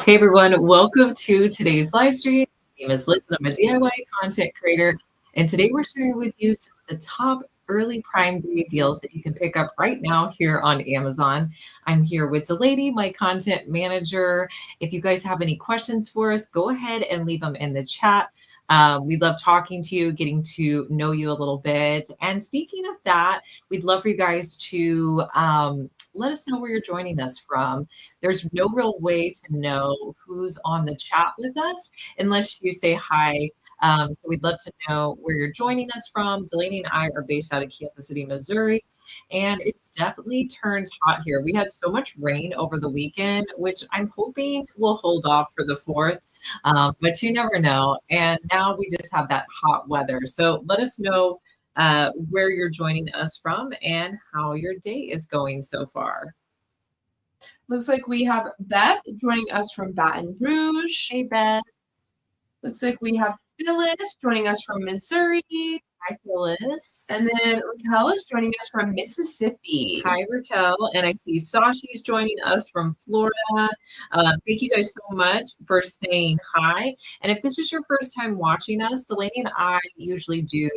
Hey everyone, welcome to today's live stream. My name is Liz and I'm a DIY content creator. And today we're sharing with you some of the top early Prime Day deals that you can pick up right now here on Amazon. I'm here with Delaney, my content manager. If you guys have any questions for us, go ahead and leave them in the chat. We love talking to you, getting to know you a little bit. And speaking of that, we'd love for you guys to let us know where you're joining us from. There's no real way to know who's on the chat with us unless you say hi. So we'd love to know where you're joining us from. Delaney and I are based out of Kansas City, Missouri, and it's definitely turned hot here. We had so much rain over the weekend, which I'm hoping will hold off for the 4th. But you never know. And now we just have that hot weather. So let us know where you're joining us from and how your day is going so far. Looks like we have Beth joining us from Baton Rouge. Hey, Beth. Looks like we have Phyllis joining us from Missouri. Hi, Phyllis. And then Raquel is joining us from Mississippi. Hi, Raquel. And I see Sashi's joining us from Florida. Thank you guys so much for saying hi. And if this is your first time watching us, Delaney and I usually do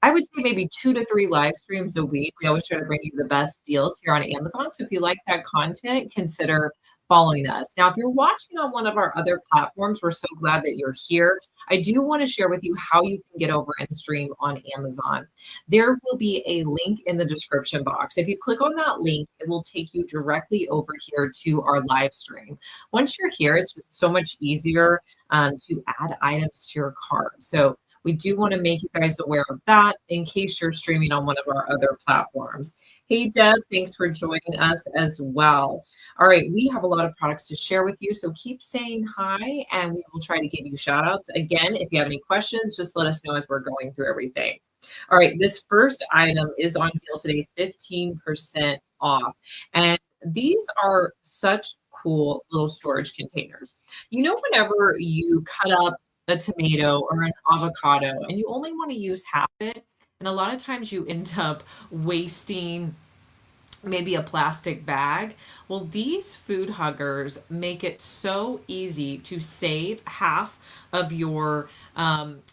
I would say maybe 2 to 3 live streams a week. We always try to bring you the best deals here on Amazon. So if you like that content, consider following us. Now, if you're watching on one of our other platforms, we're so glad that you're here. I do want to share with you how you can get over and stream on Amazon. There will be a link in the description box. If you click on that link, it will take you directly over here to our live stream. Once you're here, it's just so much easier to add items to your cart. So we do want to make you guys aware of that in case you're streaming on one of our other platforms. Hey, Deb, thanks for joining us as well. All right, we have a lot of products to share with you, so keep saying hi, and we will try to give you shout outs. Again, if you have any questions, just let us know as we're going through everything. All right, this first item is on deal today, 15% off. And these are such cool little storage containers. You know, whenever you cut up a tomato or an avocado and you only want to use half of it, and a lot of times you end up wasting maybe a plastic bag. Well, these food huggers make it so easy to save half of your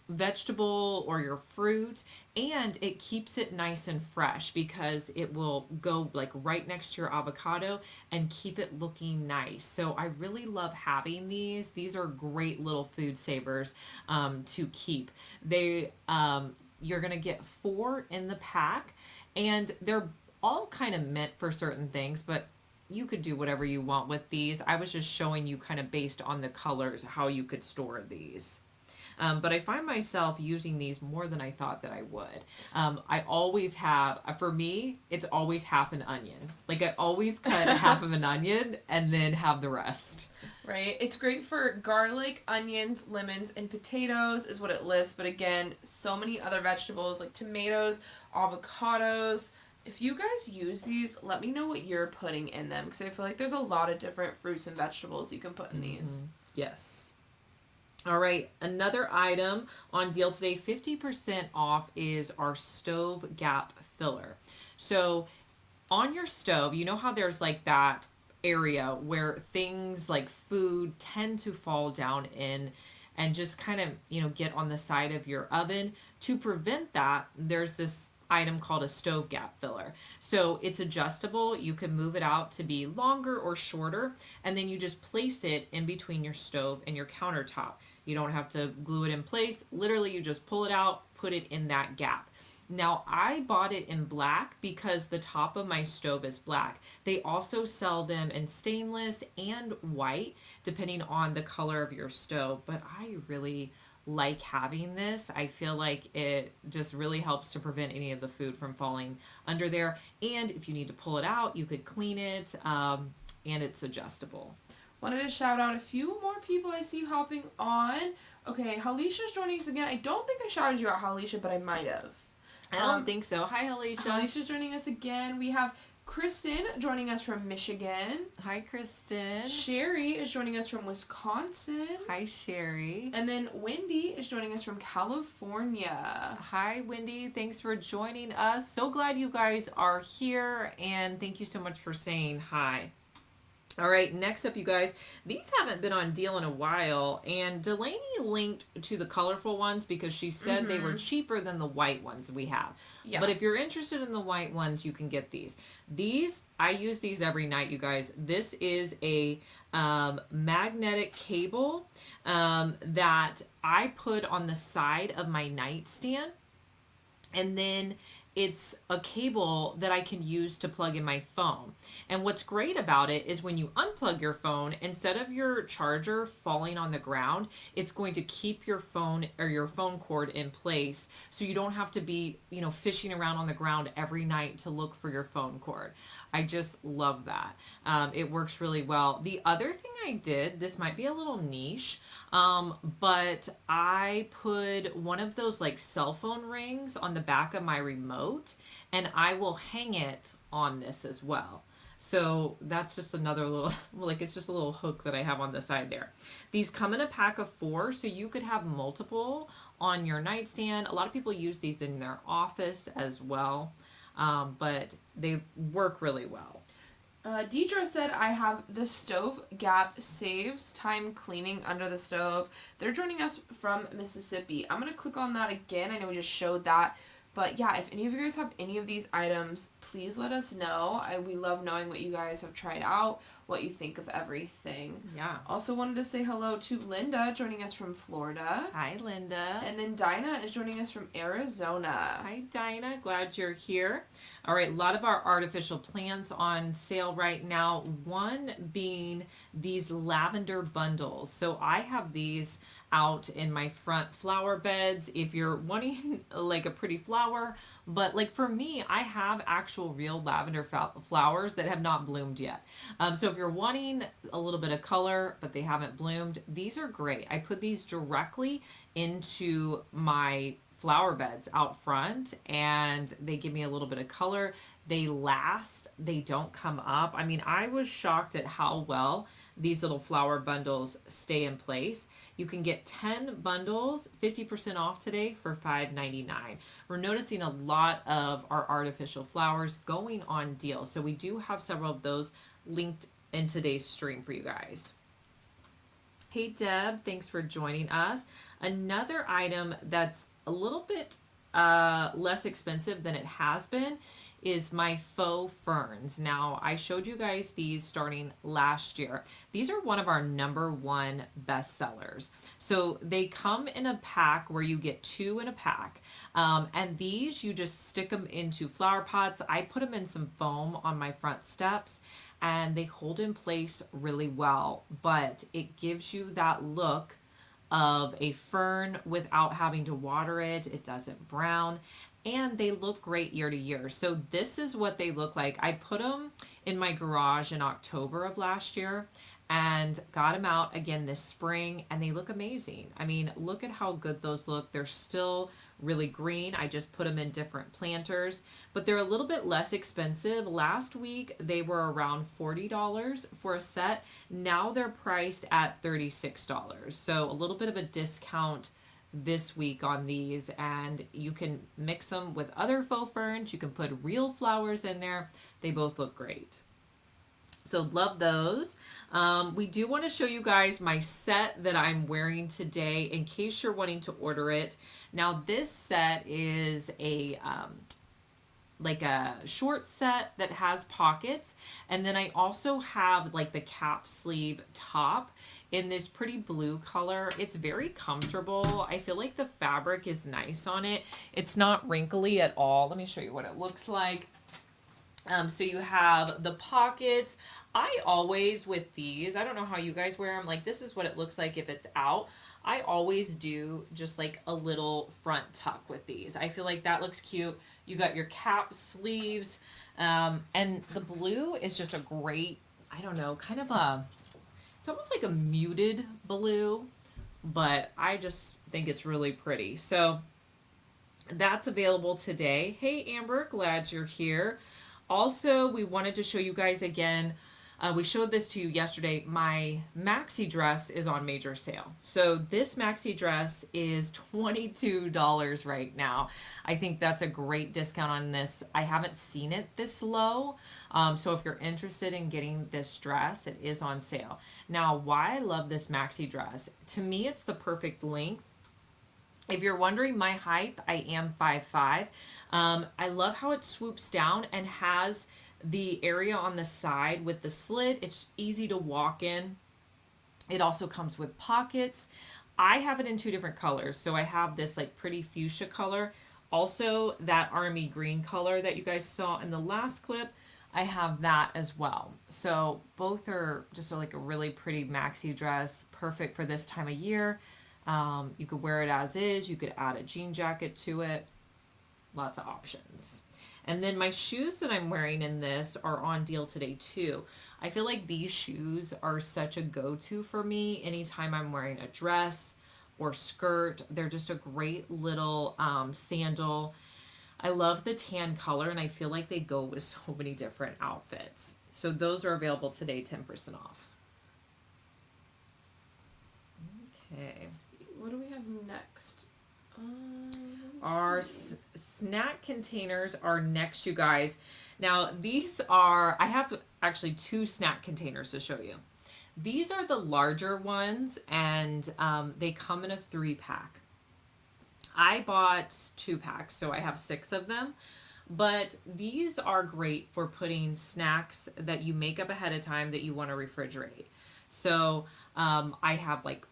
vegetable or your fruit, and it keeps it nice and fresh because it will go like right next to your avocado and keep it looking nice. So I really love having these. These are great little food savers to keep. You're gonna get 4 in the pack, and they're all kind of meant for certain things, but you could do whatever you want with these. I was just showing you kind of based on the colors how you could store these. But I find myself using these more than I thought that I would. I always have, for me, it's always half an onion. Like I always cut half of an onion and then have the rest. Right? It's great for garlic, onions, lemons, and potatoes is what it lists. But again, so many other vegetables like tomatoes, avocados. If you guys use these, let me know what you're putting in them because I feel like there's a lot of different fruits and vegetables you can put in these. Yes. All right, another item on deal today, 50% off, is our stove gap filler. So on your stove, you know how there's like that area where things like food tend to fall down in and just kind of, get on the side of your oven. To prevent that, there's this item called a stove gap filler. So it's adjustable. You can move it out to be longer or shorter, and then you just place it in between your stove and your countertop. You don't have to glue it in place. Literally, you just pull it out, put it in that gap. Now, I bought it in black because the top of my stove is black. They also sell them in stainless and white, depending on the color of your stove, but I really like having this. I feel like it just really helps to prevent any of the food from falling under there. And if you need to pull it out, you could clean it, and it's adjustable. Wanted to shout out a few more people I see hopping on. Okay, Halisha's joining us again. I don't think I shouted you out, Halisha, but I might have. I don't think so. Hi, Halisha. Halisha's joining us again. We have Kristen joining us from Michigan. Hi, Kristen. Sherry is joining us from Wisconsin. Hi, Sherry. And then Wendy is joining us from California. Hi, Wendy. Thanks for joining us. So glad you guys are here, and thank you so much for saying hi. All right, next up, you guys, these haven't been on deal in a while, and Delaney linked to the colorful ones because she said they were Mm-hmm. cheaper than the white ones we have. Yeah. But if you're interested in the white ones, you can get these. These, I use these every night, you guys. This is a magnetic cable that I put on the side of my nightstand, and then it's a cable that I can use to plug in my phone. And what's great about it is when you unplug your phone, instead of your charger falling on the ground, it's going to keep your phone or your phone cord in place so you don't have to be, fishing around on the ground every night to look for your phone cord. I just love that. It works really well. The other thing I did, this might be a little niche, but I put one of those like cell phone rings on the back of my remote, and I will hang it on this as well. So that's just another little, like it's just a little hook that I have on the side there. These come in a pack of 4, so you could have multiple on your nightstand. A lot of people use these in their office as well, but they work really well. Deidre said, I have the stove gap saves time cleaning under the stove. They're joining us from Mississippi. I'm going to click on that again. I know we just showed that. But yeah, if any of you guys have any of these items, please let us know. We love knowing what you guys have tried out, what you think of everything. Yeah. Also wanted to say hello to Linda joining us from Florida. Hi, Linda. And then Dinah is joining us from Arizona. Hi, Dinah. Glad you're here. All right, a lot of our artificial plants on sale right now. One being these lavender bundles. So I have these out in my front flower beds if you're wanting like a pretty flower. But like for me, I have actual real lavender flowers that have not bloomed yet. So if you're wanting a little bit of color but they haven't bloomed, these are great. I put these directly into my flower beds out front, and they give me a little bit of color. They last, they don't come up. I mean, I was shocked at how well these little flower bundles stay in place. You can get 10 bundles, 50% off today for $5.99. We're noticing a lot of our artificial flowers going on deal. So we do have several of those linked in today's stream for you guys. Hey Deb, thanks for joining us. Another item that's a little bit less expensive than it has been is my faux ferns. Now, I showed you guys these starting last year. These are one of our #1 best sellers. So they come in a pack where you get 2 in a pack. And these, you just stick them into flower pots. I put them in some foam on my front steps, and they hold in place really well, but it gives you that look of a fern without having to water it. It doesn't brown, and they look great year to year. So this is what they look like. I put them in my garage in October of last year and got them out again this spring, and they look amazing. I mean, look at how good those look. They're still really green. I just put them in different planters, but they're a little bit less expensive. Last week they were around $40 for a set. Now they're priced at $36. So a little bit of a discount this week on these, and you can mix them with other faux ferns. You can put real flowers in there. They both look great. So love those. We do want to show you guys my set that I'm wearing today in case you're wanting to order it. Now this set is a like a short set that has pockets, and then I also have like the cap sleeve top in this pretty blue color. It's very comfortable. I feel like the fabric is nice on it. It's not wrinkly at all. Let me show you what it looks like. So you have the pockets. I always, with these, I don't know how you guys wear them, like this is what it looks like if it's out. I always do just like a little front tuck with these. I feel like that looks cute. You got your cap sleeves, and the blue is just a great, I don't know, kind of a, it's almost like a muted blue, but I just think it's really pretty. So that's available today. Hey Amber, glad you're here. Also, we wanted to show you guys again We showed this to you yesterday. My maxi dress is on major sale. So this maxi dress is $22 right now. I think that's a great discount on this. I haven't seen it this low. So if you're interested in getting this dress, it is on sale. Now, why I love this maxi dress, to me, it's the perfect length. If you're wondering my height, I am 5'5". I love how it swoops down and has the area on the side with the slit. It's easy to walk in. It also comes with pockets. I have it in two different colors. So I have this like pretty fuchsia color. Also that army green color that you guys saw in the last clip. I have that as well. So both are just like a really pretty maxi dress, perfect for this time of year. You could wear it as is. You could add a jean jacket to it. Lots of options. And then my shoes that I'm wearing in this are on deal today too. I feel like these shoes are such a go-to for me anytime I'm wearing a dress or skirt. They're just a great little sandal. I love the tan color and I feel like they go with so many different outfits. So those are available today, 10% off. Okay. What do we have next? Our snack containers are next, you guys. Now, these are, I have actually two snack containers to show you. These are the larger ones, and they come in a 3-pack. I bought 2 packs, so I have 6 of them. But these are great for putting snacks that you make up ahead of time that you want to refrigerate. So I have like,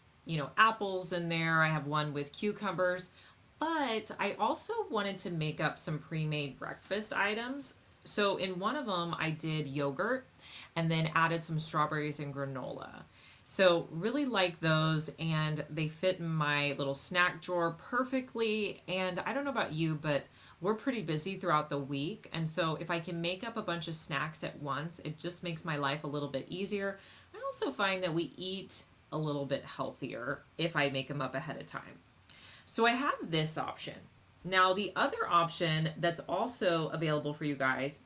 apples in there. I have one with cucumbers. But I also wanted to make up some pre-made breakfast items. So in one of them, I did yogurt and then added some strawberries and granola. So really like those, and they fit in my little snack drawer perfectly. And I don't know about you, but we're pretty busy throughout the week. And so if I can make up a bunch of snacks at once, it just makes my life a little bit easier. I also find that we eat a little bit healthier if I make them up ahead of time. So I have this option. Now, the other option that's also available for you guys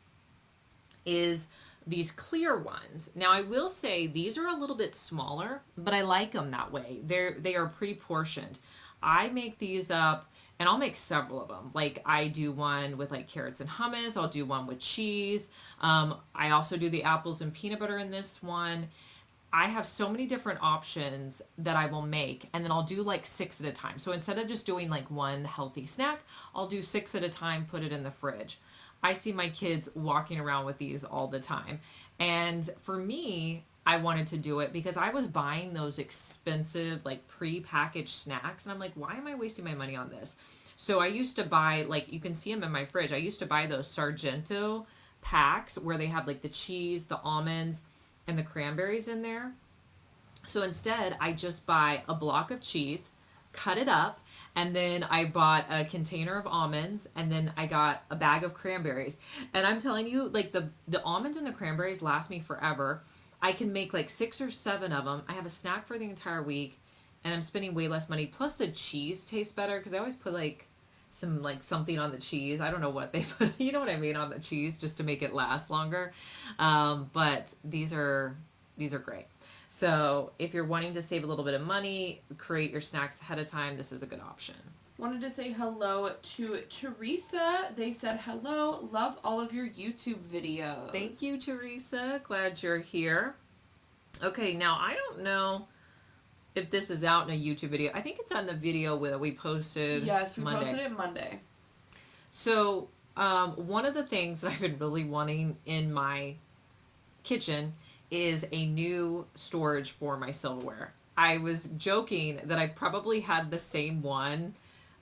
is these clear ones. Now, I will say these are a little bit smaller, but I like them that way. They are pre-portioned. I make these up, and I'll make several of them. Like I do one with like carrots and hummus. I'll do one with cheese. I also do the apples and peanut butter in this one. I have so many different options that I will make, and then I'll do like 6 at a time. So instead of just doing like one healthy snack, I'll do 6 at a time, put it in the fridge. I see my kids walking around with these all the time. And for me, I wanted to do it because I was buying those expensive, like pre-packaged snacks. And I'm like, why am I wasting my money on this? So I used to buy, like, you can see them in my fridge. I used to buy those Sargento packs where they have like the cheese, the almonds, and the cranberries in there. So instead, I just buy a block of cheese, cut it up, and then I bought a container of almonds, and then I got a bag of cranberries. And I'm telling you, like the almonds and the cranberries last me forever. I can make like 6 or 7 of them. I have a snack for the entire week, and I'm spending way less money. Plus the cheese tastes better because I always put like some like something on the cheese. I don't know what they put, you know what I mean, on the cheese just to make it last longer. But these are great. So if you're wanting to save a little bit of money, create your snacks ahead of time, this is a good option. Wanted to say hello to Teresa. They said hello, love all of your YouTube videos. Thank you, Teresa. Glad you're here. Okay, now I don't know if this is out in a YouTube video. I think it's on the video that we posted. Yes, we posted it Monday. So one of the things that I've been really wanting in my kitchen is a new storage for my silverware. I was joking that I probably had the same one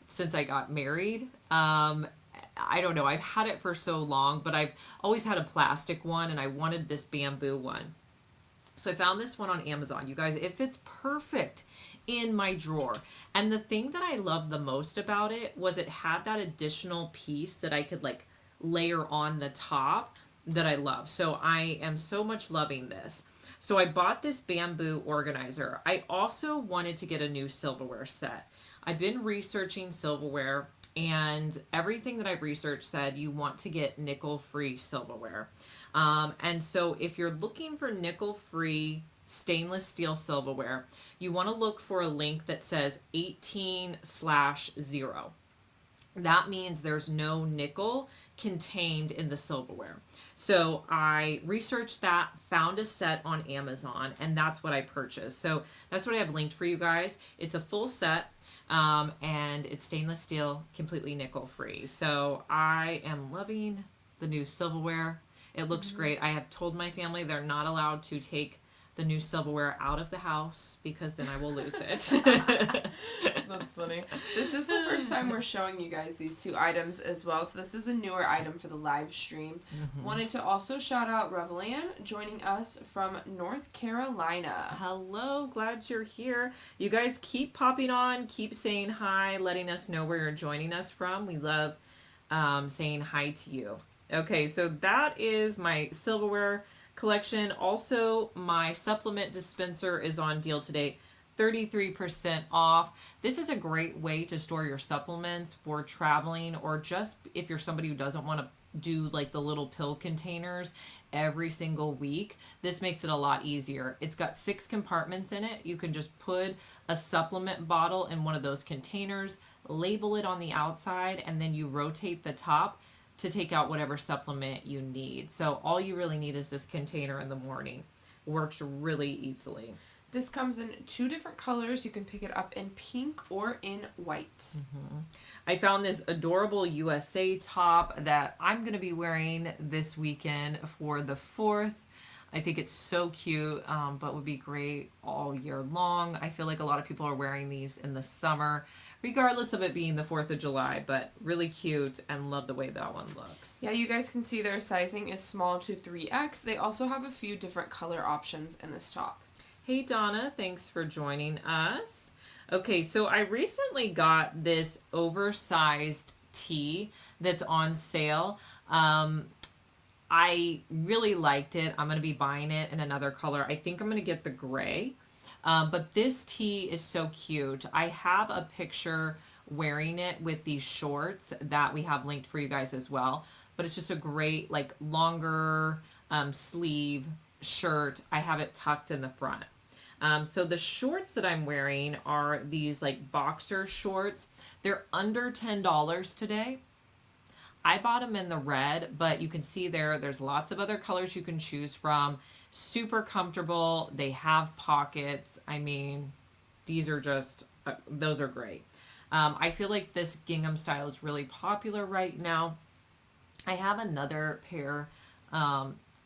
since I got married. I don't know. I've had it for so long, but I've always had a plastic one, and I wanted this bamboo one. So I found this one on Amazon. You guys, it fits perfect in my drawer. And the thing that I loved the most about it was it had that additional piece that I could like layer on the top that I love. So I am so much loving this. So I bought this bamboo organizer. I also wanted to get a new silverware set. I've been researching silverware. And everything that I've researched said you want to get nickel-free silverware. And so if you're looking for nickel-free stainless steel silverware, you want to look for a link that says 18/0. That means there's no nickel contained in the silverware. So I researched that, found a set on Amazon, and that's what I purchased. So that's what I have linked for you guys. It's a full set, and it's stainless steel, completely nickel free. So I am loving the new silverware. It looks great. I have told my family they're not allowed to take the new silverware out of the house because then I will lose it. That's funny. This is the first time we're showing you guys these two items as well. So this is a newer item for the live stream. Wanted to also shout out Revelan joining us from North Carolina. Hello, glad you're here. You guys keep popping on, keep saying hi, letting us know where you're joining us from. We love saying hi to you. Okay, so that is my silverware collection. Also, my supplement dispenser is on deal today. 33% off. This is a great way to store your supplements for traveling, or just if you're somebody who doesn't want to do like the little pill containers every single week. This makes it a lot easier. It's got 6 compartments in it. You can just put a supplement bottle in one of those containers, label it on the outside, and then you rotate the top to take out whatever supplement you need. So all you really need is this container in the morning. Works really easily. This comes in 2 different colors. You can pick it up in pink or in white. I found this adorable USA top that I'm going to be wearing this weekend for the 4th. I think it's so cute, but would be great all year long. I feel like a lot of people are wearing these in the summer, regardless of it being the 4th of July, but really cute, and love the way that one looks. Yeah, you guys can see their sizing is small to 3X. They also have a few different color options in this top. Hey Donna, thanks for joining us. Okay, so I recently got this oversized tee that's on sale. I really liked it. I'm going to be buying it in another color. I think I'm going to get the gray. But this tee is so cute. I have a picture wearing it with these shorts that we have linked for you guys as well. But it's just a great, like, longer sleeve shirt. I have it tucked in the front. So the shorts that I'm wearing are these like boxer shorts. They're under $10 today. I bought them in the red, but you can see there's lots of other colors you can choose from. Super comfortable. They have pockets. I mean, these are just, those are great. I feel like this gingham style is really popular right now. I have another pair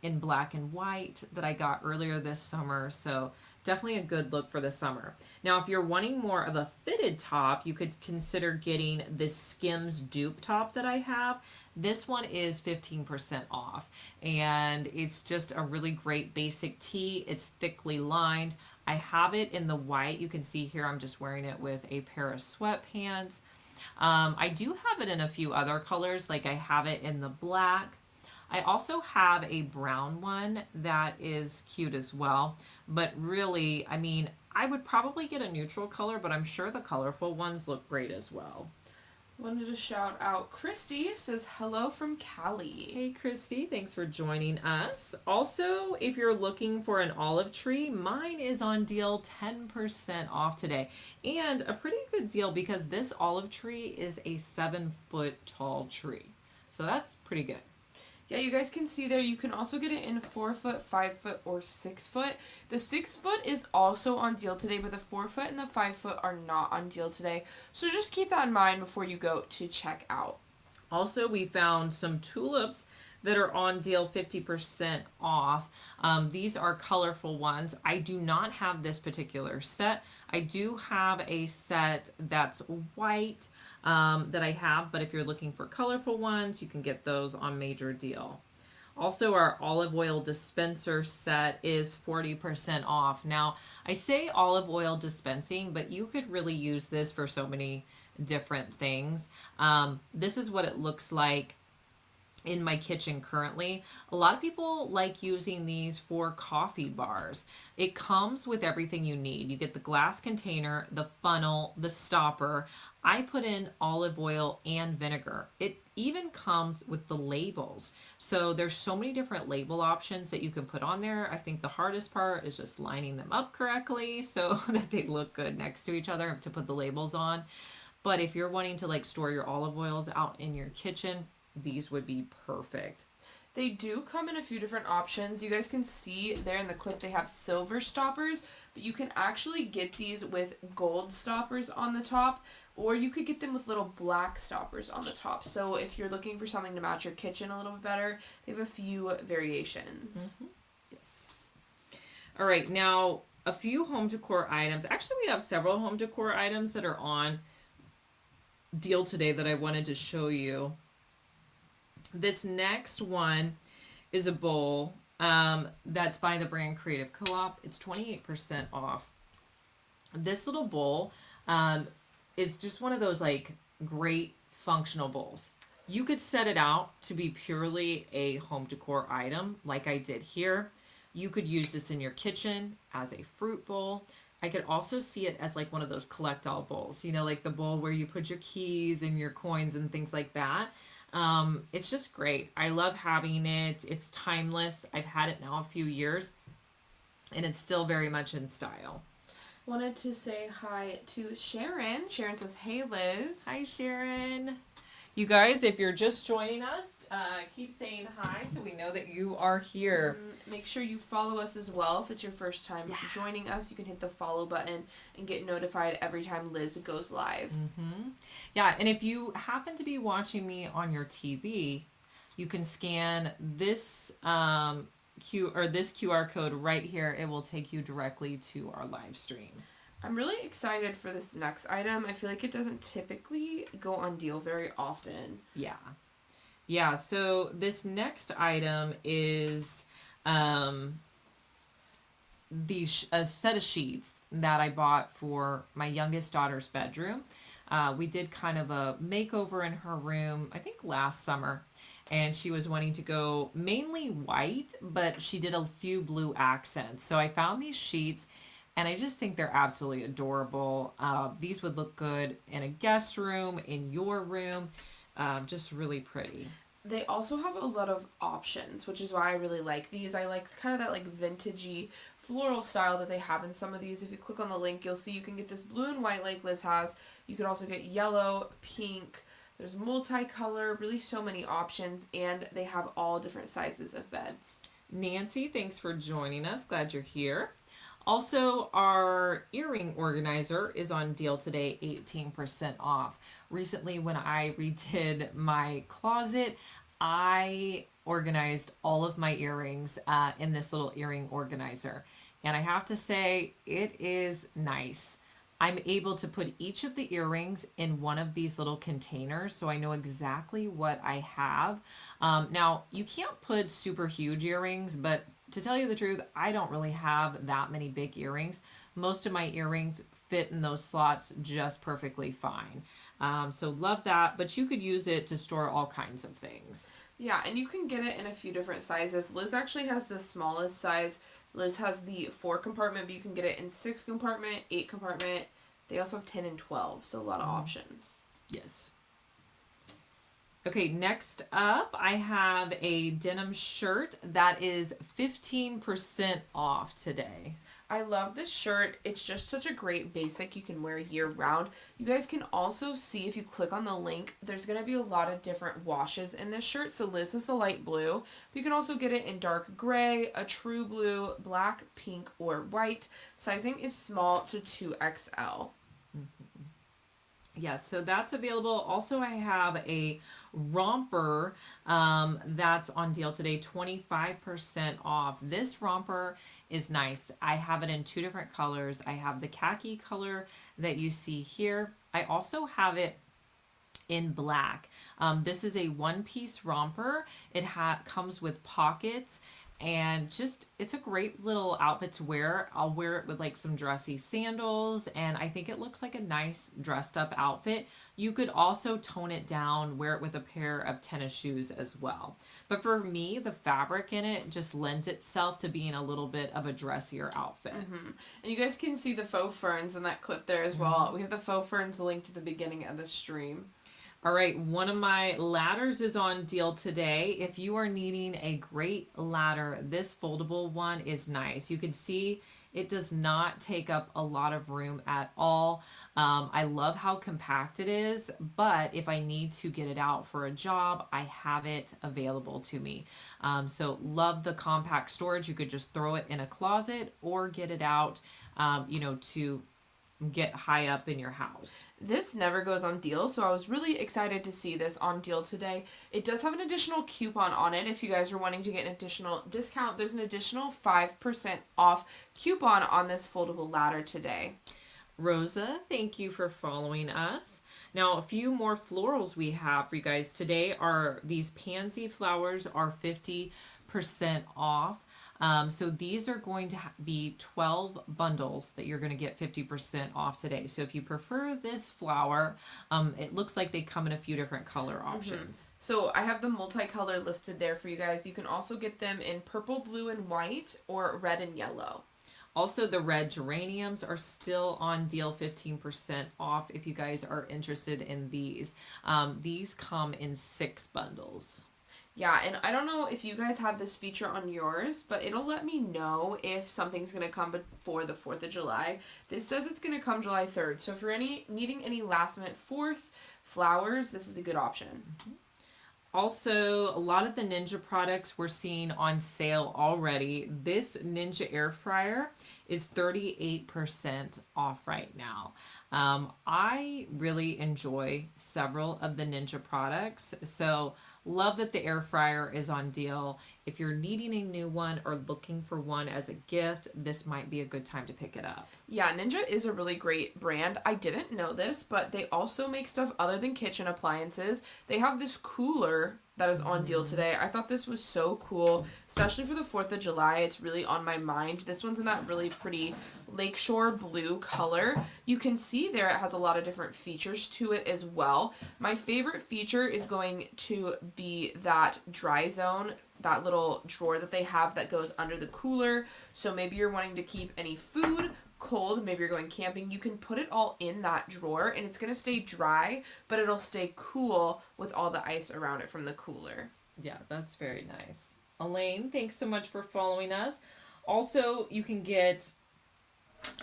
in black and white that I got earlier this summer, so definitely a good look for the summer. Now, if you're wanting more of a fitted top, you could consider getting this Skims dupe top that I have. This one is 15% off, and it's just a really great basic tee. It's thickly lined. I have it in the white. You can see here I'm just wearing it with a pair of sweatpants. I do have it in a few other colors, like I have it in the black. I also have a brown one that is cute as well, but really, I mean, I would probably get a neutral color, but I'm sure the colorful ones look great as well. Wanted to shout out Christy, says hello from Cali. Hey Christy, thanks for joining us. Also, if you're looking for an olive tree, mine is on deal 10% off today. And a pretty good deal because this olive tree is a 7-foot tall tree. So that's pretty good. Yeah, you guys can see there, you can also get it in 4-foot, 5-foot, or 6-foot. The 6-foot is also on deal today, but the 4-foot and the 5-foot are not on deal today. So just keep that in mind before you go to check out. Also, we found some tulips that are on deal 50% off. These are colorful ones. I do not have this particular set. I do have a set that's white that I have, but if you're looking for colorful ones, you can get those on major deal. Also, our olive oil dispenser set is 40% off. Now, I say olive oil dispensing, but you could really use this for so many different things. This is what it looks like in my kitchen currently. A lot of people like using these for coffee bars. It comes with everything you need. You get the glass container, the funnel, the stopper. I put in olive oil and vinegar. It even comes with the labels. So there's so many different label options that you can put on there. I think the hardest part is just lining them up correctly so that they look good next to each other to put the labels on. But if you're wanting to like store your olive oils out in your kitchen, these would be perfect. They do come in a few different options. You guys can see there in the clip they have silver stoppers, but you can actually get these with gold stoppers on the top, or you could get them with little black stoppers on the top. So if you're looking for something to match your kitchen a little bit better, they have a few variations. Mm-hmm. Yes. All right, now a few home decor items. Actually, we have several home decor items that are on deal today that I wanted to show you. This next one is a bowl that's by the brand Creative Co-op. It's 28% off. This little bowl is just one of those like great functional bowls. You could set it out to be purely a home decor item like I did here. You could use this in your kitchen as a fruit bowl. I could also see it as like one of those collect all bowls, you know, like the bowl where you put your keys and your coins and things like that. It's just great. I love having it. It's timeless. I've had it now a few years and it's still very much in style. Wanted to say hi to Sharon. Sharon says, "Hey Liz." Hi, Sharon. You guys, if you're just joining us, keep saying hi so we know that you are here. Make sure you follow us as well. If it's your first time joining us, you can hit the follow button and get notified every time Liz goes live. Mm-hmm. Yeah, and if you happen to be watching me on your TV, you can scan this this QR code right here. It will take you directly to our live stream. I'm really excited for this next item. I feel like it doesn't typically go on deal very often. Yeah. Yeah, so this next item is a set of sheets that I bought for my youngest daughter's bedroom. We did kind of a makeover in her room, I think last summer, and she was wanting to go mainly white, but she did a few blue accents. So I found these sheets, and I just think they're absolutely adorable. These would look good in a guest room, in your room, just really pretty. They also have a lot of options, which is why I really like these. I like kind of that like vintagey floral style that they have in some of these. If you click on the link, you'll see you can get this blue and white like Liz has. You could also get yellow, pink. There's multicolor, really so many options, and they have all different sizes of beds. Nancy, thanks for joining us. Glad you're here. Also, our earring organizer is on deal today, 18% off. Recently, when I redid my closet, I organized all of my earrings in this little earring organizer. And I have to say, it is nice. I'm able to put each of the earrings in one of these little containers so I know exactly what I have. Now, you can't put super huge earrings, but to tell you the truth, I don't really have that many big earrings. Most of my earrings fit in those slots just perfectly fine. So love that, but you could use it to store all kinds of things. Yeah, and you can get it in a few different sizes. Liz actually has the smallest size. Liz has the 4 compartment, but you can get it in 6 compartment, 8 compartment. They also have 10 and 12, so a lot of options. Yes. Okay, next up, I have a denim shirt that is 15% off today. I love this shirt. It's just such a great basic you can wear year round. You guys can also see if you click on the link, there's going to be a lot of different washes in this shirt. So Liz is the light blue, but you can also get it in dark gray, a true blue, black, pink, or white. Sizing is small to 2XL. Yeah, so that's available. Also, I have a romper that's on deal today, 25% off. This romper is nice. I have it in 2 different colors. I have the khaki color that you see here. I also have it in black. This is a one-piece romper. It comes with pockets. And just it's a great little outfit to wear. I'll wear it with like some dressy sandals, and I think it looks like a nice dressed up outfit. You could also tone it down, wear it with a pair of tennis shoes as well. But for me, the fabric in it just lends itself to being a little bit of a dressier outfit. And you guys can see the faux ferns in that clip there as well. We have the faux ferns linked at the beginning of the stream. All right, one of my ladders is on deal today. If you are needing a great ladder, this foldable one is nice. You can see it does not take up a lot of room at all. I love how compact it is, but if I need to get it out for a job, I have it available to me. So love the compact storage. You could just throw it in a closet or get it out, to get high up in your house. This never goes on deal, so I was really excited to see this on deal today. It does have an additional coupon on it. If you guys are wanting to get an additional discount, there's an additional 5% off coupon on this foldable ladder today. Rosa, thank you for following us. Now, a few more florals we have for you guys today are these pansy flowers are 50% off. So these are going to be 12 bundles that you're going to get 50% off today. So if you prefer this flower, it looks like they come in a few different color options. So I have the multicolor listed there for you guys. You can also get them in purple, blue, and white, or red and yellow. Also, the red geraniums are still on deal, 15% off if you guys are interested in these. These come in 6 bundles. Yeah, and I don't know if you guys have this feature on yours, but it'll let me know if something's going to come before the 4th of July. This says it's going to come July 3rd. So if you're needing any last minute 4th flowers, this is a good option. Also, a lot of the Ninja products we're seeing on sale already. This Ninja air fryer is 38% off right now. I really enjoy several of the Ninja products, so love that the air fryer is on deal. If you're needing a new one or looking for one as a gift, this might be a good time to pick it up. Yeah, Ninja is a really great brand. I didn't know this, but they also make stuff other than kitchen appliances. They have this cooler that is on deal today. I thought this was so cool, especially for the 4th of July. It's really on my mind. This one's in that really pretty lakeshore blue color. You can see there it has a lot of different features to it as well. My favorite feature is going to be that dry zone, that little drawer that they have that goes under the cooler. So maybe you're wanting to keep any food cold, maybe you're going camping, you can put it all in that drawer and it's going to stay dry, but it'll stay cool with all the ice around it from the cooler. Yeah, that's very nice. Elaine, thanks so much for following us. Also, you can get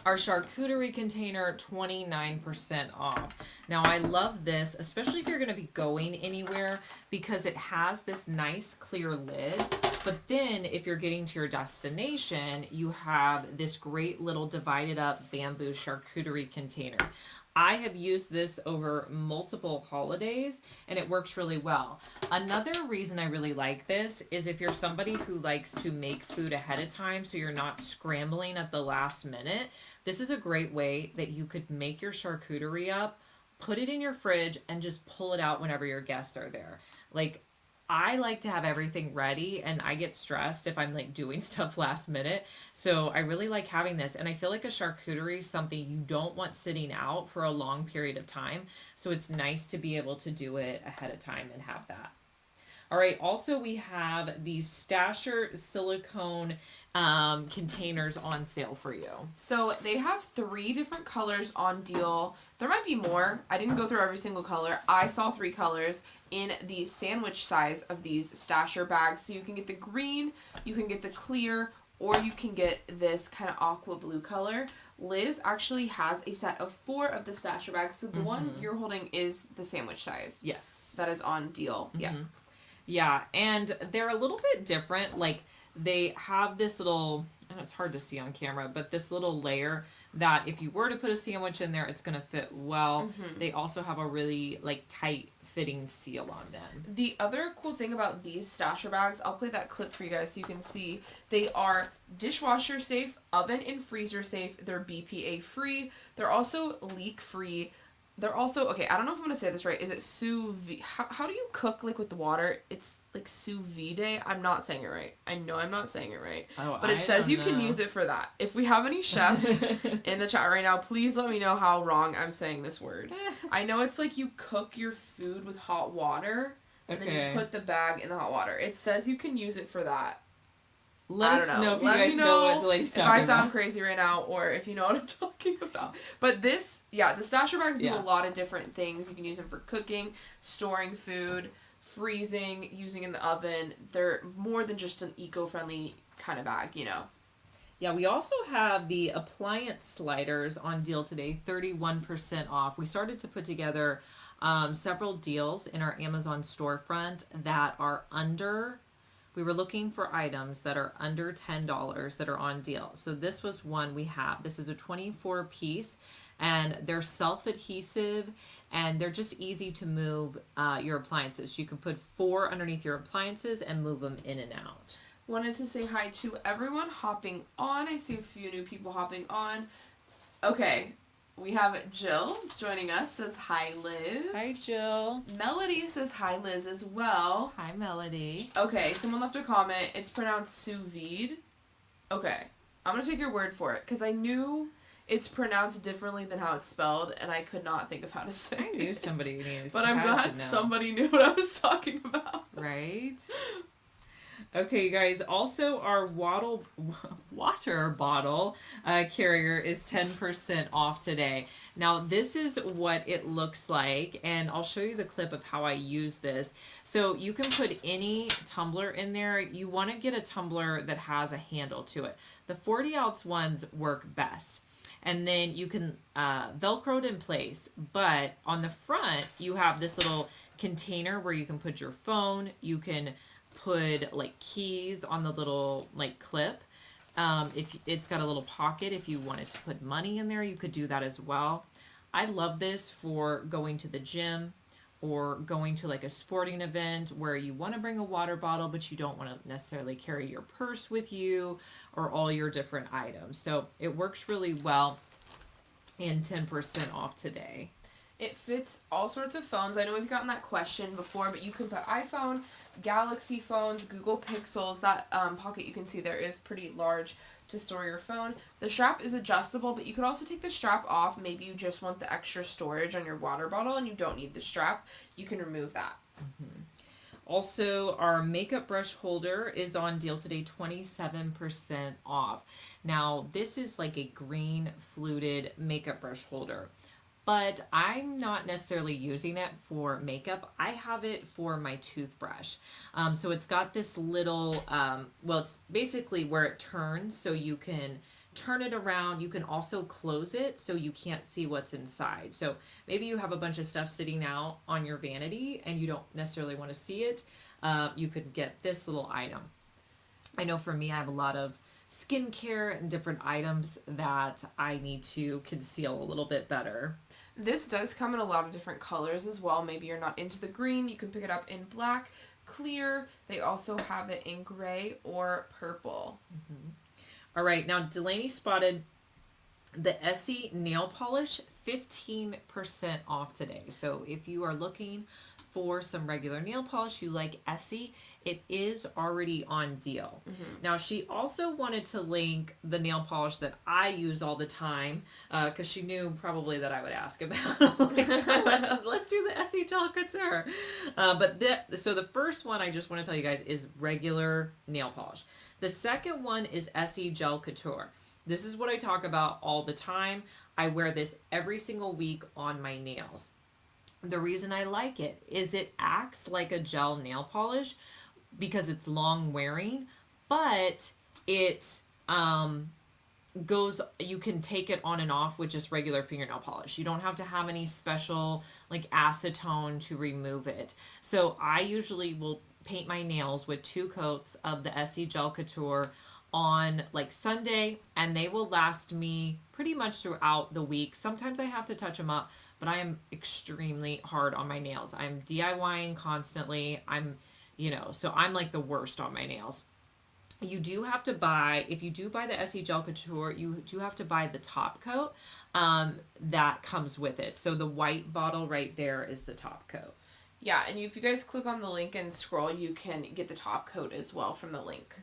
our charcuterie container 29% off. Now, I love this, especially if you're going to be going anywhere, because it has this nice clear lid. But then if you're getting to your destination, you have this great little divided up bamboo charcuterie container. I have used this over multiple holidays and it works really well. Another reason I really like this is if you're somebody who likes to make food ahead of time so you're not scrambling at the last minute, this is a great way that you could make your charcuterie up, put it in your fridge, and just pull it out whenever your guests are there. Like, I like to have everything ready and I get stressed if I'm like doing stuff last minute. So I really like having this. And I feel like a charcuterie is something you don't want sitting out for a long period of time. So it's nice to be able to do it ahead of time and have that. All right. Also, we have these Stasher silicone containers on sale for you. So they have 3 different colors on deal. There might be more. I didn't go through every single color. I saw 3 colors in the sandwich size of these Stasher bags. So you can get the green, you can get the clear, or you can get this kind of aqua blue color. Liz actually has a set of 4 of the Stasher bags. So the one you're holding is the sandwich size. Yes. That is on deal. Yeah. Yeah, and they're a little bit different. Like, they have this little, and it's hard to see on camera, but this little layer that if you were to put a sandwich in there, it's going to fit well. They also have a really like tight fitting seal on them. The other cool thing about these Stasher bags, I'll play that clip for you guys so you can see, they are dishwasher safe, oven and freezer safe, they're BPA free, they're also leak free. They're also okay. I don't know if I'm gonna say this right. Is it sous vide? How do you cook like with the water? It's like sous vide. I'm not saying it right. I know I'm not saying it right. Oh, But it I says don't you can know. use it for that. If we have any chefs in the chat right now, please let me know how wrong I'm saying this word. I know it's like you cook your food with hot water and then you Okay. put the bag in the hot water. It says you can use it for that. Let I us don't know. know if you Let guys me know what know Delaney's if talking I about. sound crazy right now or if you know what I'm talking about. But this, yeah, the stasher bags do a Yeah. lot of different things. You can use them for cooking, storing food, freezing, using in the oven. They're more than just an eco-friendly kind of bag, you know. Yeah, we also have the appliance sliders on deal today, 31% off. We started to put together several deals in our Amazon storefront that are under, we were looking for items that are under $10 that are on deal. So this was one we have. This is a 24 piece and they're self-adhesive and they're just easy to move your appliances. You can put 4 underneath your appliances and move them in and out. Wanted to say hi to everyone hopping on. I see a few new people hopping on. Okay, we have Jill joining us. Says hi, Liz. Hi, Jill. Melody says hi, Liz, as well. Hi, Melody. Okay, someone left a comment. It's pronounced sous vide. Okay, I'm gonna take your word for it because I knew it's pronounced differently than how it's spelled, and I could not think of how to say I it. knew somebody knew. But I'm glad somebody knew what I was talking about. Right? Okay, you guys. Also, our water bottle carrier is 10% off today. Now, this is what it looks like, and I'll show you the clip of how I use this. So you can put any tumbler in there. You want to get a tumbler that has a handle to it. The 40-ounce ones work best. And then you can Velcro it in place. But on the front, you have this little container where you can put your phone. You can put like keys on the little like clip. If it's got a little pocket, if you wanted to put money in there, you could do that as well. I love this for going to the gym or going to like a sporting event where you want to bring a water bottle, but you don't want to necessarily carry your purse with you or all your different items. So it works really well and 10% off today. It fits all sorts of phones. I know we've gotten that question before, but you can put iPhone, Galaxy phones, Google Pixels. That pocket you can see there is pretty large to store your phone. The strap is adjustable, but you could also take the strap off. Maybe you just want the extra storage on your water bottle and you don't need the strap. You can remove that. Mm-hmm. Also, our makeup brush holder is on deal today, 27% off. Now, this is like a green fluted makeup brush holder, but I'm not necessarily using it for makeup. I have it for my toothbrush. So it's got this little, well, it's basically where it turns so you can turn it around. You can also close it so you can't see what's inside. So maybe you have a bunch of stuff sitting out on your vanity and you don't necessarily want to see it. You could get this little item. I know for me, I have a lot of skincare and different items that I need to conceal a little bit better. This does come in a lot of different colors as well. Maybe you're not into the green. You can pick it up in black, clear. They also have it in gray or purple. Mm-hmm. All right, now Delaney spotted the Essie nail polish, 15% off today. So if you are looking for some regular nail polish, you like Essie, it is already on deal. Mm-hmm. Now, she also wanted to link the nail polish that I use all the time because she knew probably that I would ask about. let's do the Essie gel couture. So the first one I just want to tell you guys is regular nail polish. The second one is Essie Gel Couture. This is what I talk about all the time. I wear this every single week on my nails. The reason I like it is it acts like a gel nail polish because it's long wearing, but it goes, you can take it on and off with just regular fingernail polish. You don't have to have any special like acetone to remove it. So I usually will paint my nails with 2 coats of the Essie Gel Couture on like Sunday, and they will last me pretty much throughout the week. Sometimes I have to touch them up, but I am extremely hard on my nails. I'm DIYing constantly. So I'm like the worst on my nails. You do have to buy, if you do buy the SE Gel Couture, you do have to buy the top coat that comes with it. So the white bottle right there is the top coat. Yeah, and if you guys click on the link and scroll, you can get the top coat as well from the link.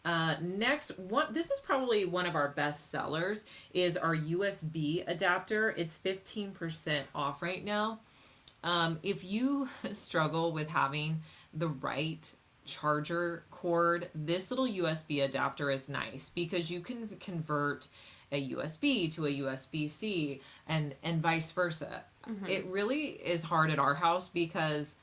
Next, this is probably one of our best sellers, is our USB adapter. It's 15% off right now. If you struggle with having the right charger cord, this little USB adapter is nice because you can convert a USB to a USB-C and vice versa. It really is hard at our house because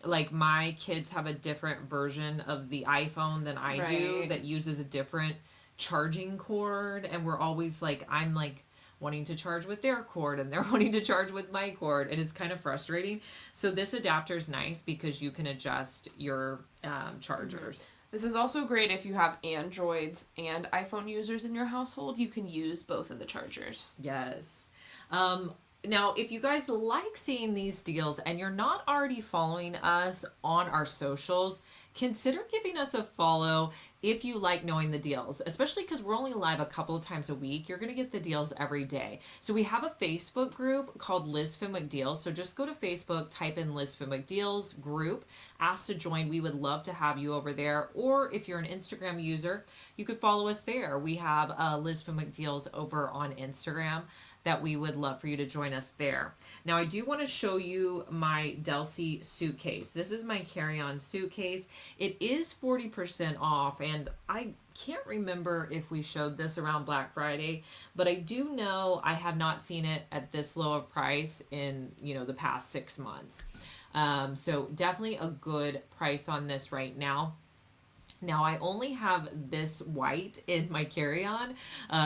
like my kids have a different version of the iPhone than I do Right. that uses a different charging cord, and we're always like, I'm like wanting to charge with their cord and they're wanting to charge with my cord. It is kind of frustrating. So this adapter is nice because you can adjust your chargers. This is also great if you have Androids and iPhone users in your household. You can use both of the chargers. Yes. Now, if you guys like seeing these deals and you're not already following us on our socials, consider giving us a follow if you like knowing the deals, especially because we're only live a couple of times a week. You're going to get the deals every day. So we have a Facebook group called Liz Fenwick Deals. So just go to Facebook, type in Liz Fenwick Deals group, ask to join. We would love to have you over there. Or if you're an Instagram user, you could follow us there. We have Liz Fenwick Deals over on Instagram that we would love for you to join us there. Now, I do want to show you my Delcy suitcase. This is my carry-on suitcase. It is 40% off, and I can't remember if we showed this around Black Friday, but I do know I have not seen it at this low of price in, the past 6 months. So definitely a good price on this right now. Now, I only have this white in my carry-on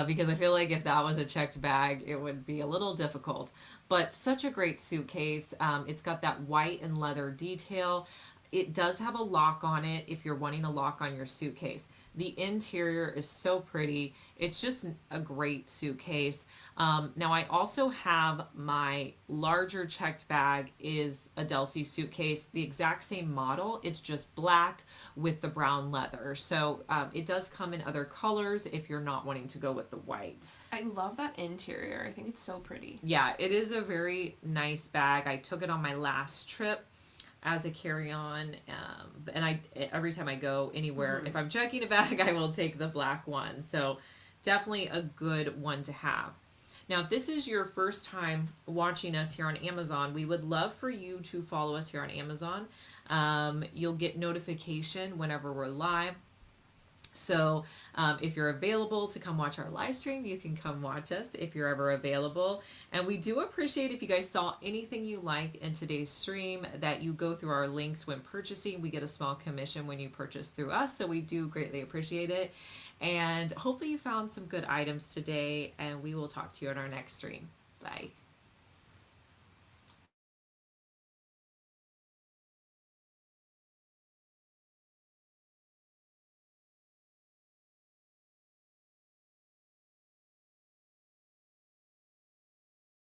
because I feel like if that was a checked bag, it would be a little difficult. But such a great suitcase. It's got that white and leather detail. It does have a lock on it if you're wanting a lock on your suitcase. The interior is so pretty. It's just a great suitcase. Now I also have my larger checked bag is a Delcy suitcase, the exact same model. It's just black with the brown leather. So it does come in other colors if you're not wanting to go with the white. I love that interior. I think it's so pretty. Yeah, it is a very nice bag. I took it on my last trip as a carry-on, and every time I go anywhere, if I'm checking a bag, I will take the black one. So definitely a good one to have. Now, if this is your first time watching us here on Amazon, we would love for you to follow us here on Amazon. You'll get notification whenever we're live. So if you're available to come watch our live stream, you can come watch us if you're ever available. And we do appreciate if you guys saw anything you liked in today's stream that you go through our links when purchasing. We get a small commission when you purchase through us, so we do greatly appreciate it. And hopefully you found some good items today, and we will talk to you in our next stream. Bye.